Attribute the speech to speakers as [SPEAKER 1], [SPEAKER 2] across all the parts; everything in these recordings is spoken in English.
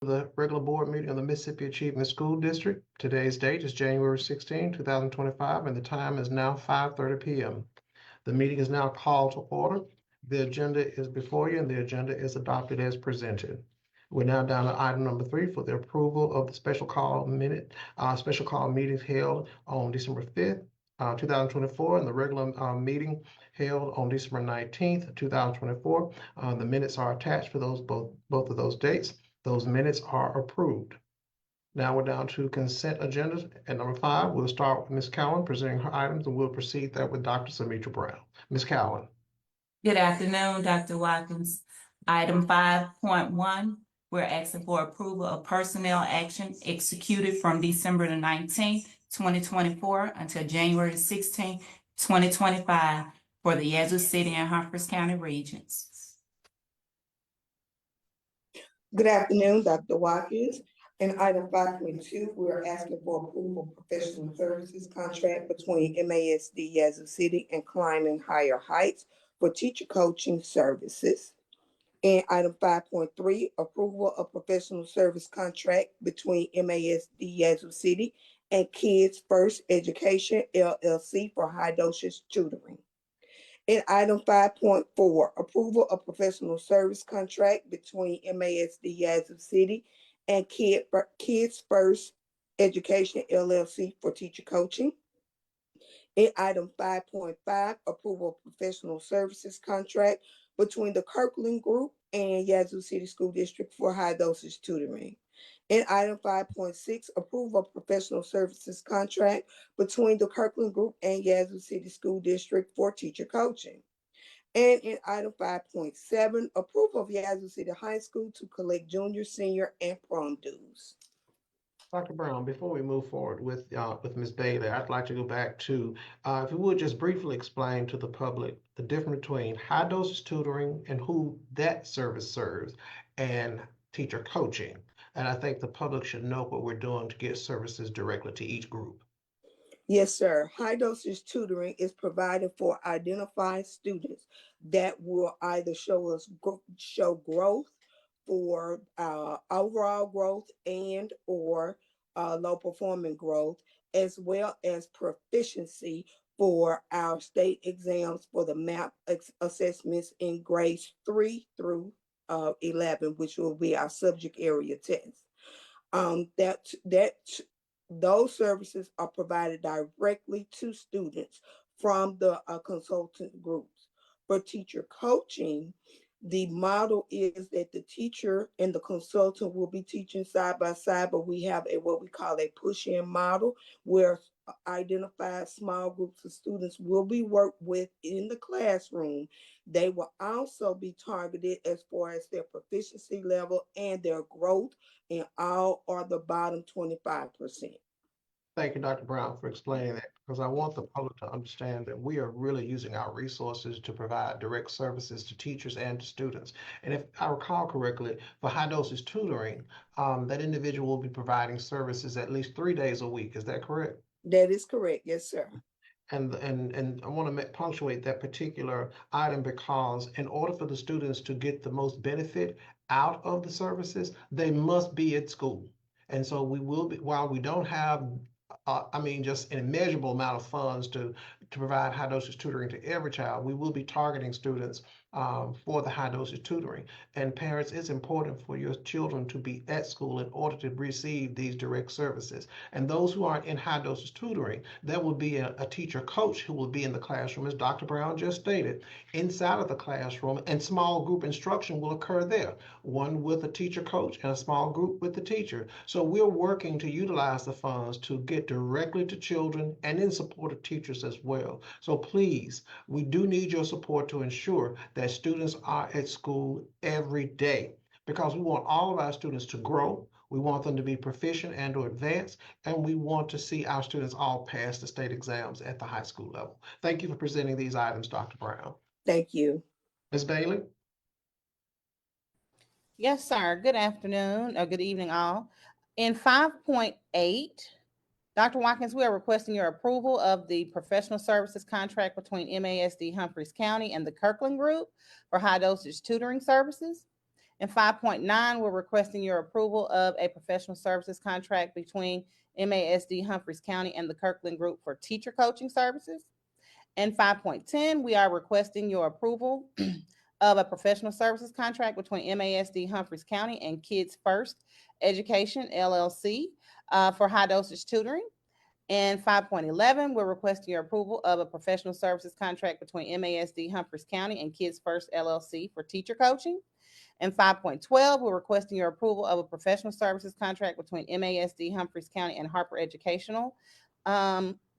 [SPEAKER 1] the regular board meeting of the Mississippi Achievement School District. Today's date is January 16, 2025, and the time is now 5:30 p.m. The meeting is now called to order. The agenda is before you, and the agenda is adopted as presented. We're now down to item number 3 for the approval of the special call meetings held on December 5th, 2024, and the regular meeting held on December 19th, 2024. The minutes are attached for both of those dates. Those minutes are approved. Now we're down to consent agendas. At number 5, we'll start with Ms. Cowan presenting her items, and we'll proceed that with Dr. Samitra Brown. Ms. Cowan.
[SPEAKER 2] Good afternoon, Dr. Watkins. Item 5.1, we're asking for approval of personnel action executed from December the 19th, 2024 until January 16th, 2025 for the Yazoo City and Humphreys County regions.
[SPEAKER 3] Good afternoon, Dr. Watkins. In item 5.2, we're asking for approval of professional services contract between MASD Yazoo City and Climbing Higher Heights for teacher coaching services. In item 5.3, approval of professional service contract between MASD Yazoo City and Kids First Education LLC for high dosage tutoring. In item 5.4, approval of professional service contract between MASD Yazoo City and Kids First Education LLC for teacher coaching. In item 5.5, approval of professional services contract between the Kirkland Group and Yazoo City School District for high dosage tutoring. In item 5.6, approval of professional services contract between the Kirkland Group and Yazoo City School District for teacher coaching. And in item 5.7, approval of Yazoo City High School to collect junior, senior, and prom dues.
[SPEAKER 1] Dr. Brown, before we move forward with Ms. Bailey, I'd like to go back to, if you would just briefly explain to the public the difference between high dosage tutoring and who that service serves and teacher coaching. And I think the public should know what we're doing to get services directly to each group.
[SPEAKER 3] Yes, sir. High dosage tutoring is provided for identified students that will either show growth for overall growth and or low performing growth, as well as proficiency for our state exams for the MAP assessments in grades 3 through 11, which will be our subject area test. Those services are provided directly to students from the consultant groups. For teacher coaching, the model is that the teacher and the consultant will be teaching side by side, but we have what we call a push-in model where identified small groups of students will be worked with in the classroom. They will also be targeted as far as their proficiency level and their growth in all or the bottom 25%.
[SPEAKER 1] Thank you, Dr. Brown, for explaining that, because I want the public to understand that we are really using our resources to provide direct services to teachers and to students. And if I recall correctly, for high dosage tutoring, that individual will be providing services at least 3 days a week. Is that correct?
[SPEAKER 3] That is correct. Yes, sir.
[SPEAKER 1] And I want to punctuate that particular item because in order for the students to get the most benefit out of the services, they must be at school. And so we will be, while we don't have just an immeasurable amount of funds to provide high dosage tutoring to every child, we will be targeting students for the high dosage tutoring. And parents, it's important for your children to be at school in order to receive these direct services. And those who aren't in high dosage tutoring, there will be a teacher coach who will be in the classroom, as Dr. Brown just stated, inside of the classroom, and small group instruction will occur there, one with a teacher coach and a small group with the teacher. So we're working to utilize the funds to get directly to children and in support of teachers as well. So please, we do need your support to ensure that students are at school every day, because we want all of our students to grow. We want them to be proficient and to advance, and we want to see our students all pass the state exams at the high school level. Thank you for presenting these items, Dr. Brown.
[SPEAKER 3] Thank you.
[SPEAKER 1] Ms. Bailey?
[SPEAKER 4] Yes, sir. Good afternoon or good evening, all. In 5.8, Dr. Watkins, we are requesting your approval of the professional services contract between MASD Humphreys County and the Kirkland Group for high dosage tutoring services. And 5.9, we're requesting your approval of a professional services contract between MASD Humphreys County and the Kirkland Group for teacher coaching services. And 5.10, we are requesting your approval of a professional services contract between MASD Humphreys County and Kids First Education LLC for high dosage tutoring. And 5.11, we're requesting your approval of a professional services contract between MASD Humphreys County and Kids First LLC for teacher coaching. And 5.12, we're requesting your approval of a professional services contract between MASD Humphreys County and Harper Educational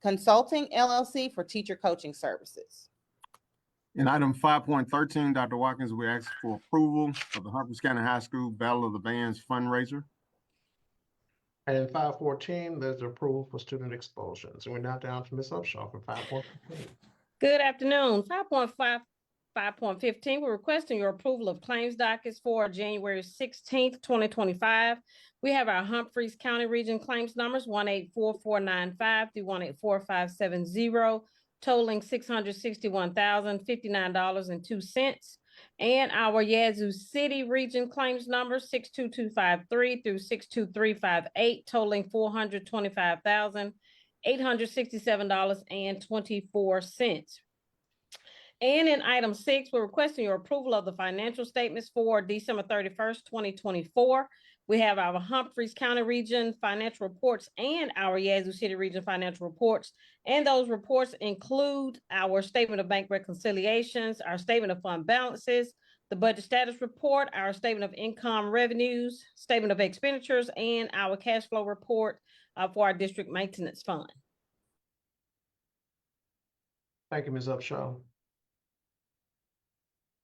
[SPEAKER 4] Consulting LLC for teacher coaching services.
[SPEAKER 5] In item 5.13, Dr. Watkins, we ask for approval of the Humphreys County High School Battle of the Bands fundraiser.
[SPEAKER 1] And in 5.14, there's approval for student expulsions. And we're now down to Ms. Upshaw for 5.15.
[SPEAKER 6] Good afternoon. 5.15, we're requesting your approval of claims dockets for January 16th, 2025. We have our Humphreys County Region claims numbers 1844595 through 1845570, totaling $661,059.02. And our Yazoo City Region claims numbers 62253 through 62358, totaling $425,867.24. And in item 6, we're requesting your approval of the financial statements for December 31st, 2024. We have our Humphreys County Region financial reports and our Yazoo City Region financial reports. And those reports include our statement of bank reconciliations, our statement of fund balances, the budget status report, our statement of income revenues, statement of expenditures, and our cash flow report for our district maintenance fund.
[SPEAKER 1] Thank you, Ms. Upshaw.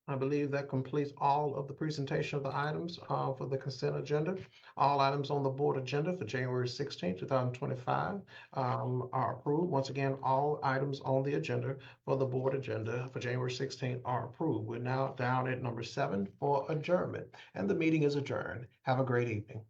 [SPEAKER 1] I believe that completes all of the presentation of the items for the consent agenda. All items on the board agenda for January 16, 2025 are approved. Once again, all items on the agenda for the board agenda for January 16 are approved. We're now down at number 7 for adjournment, and the meeting is adjourned. Have a great evening.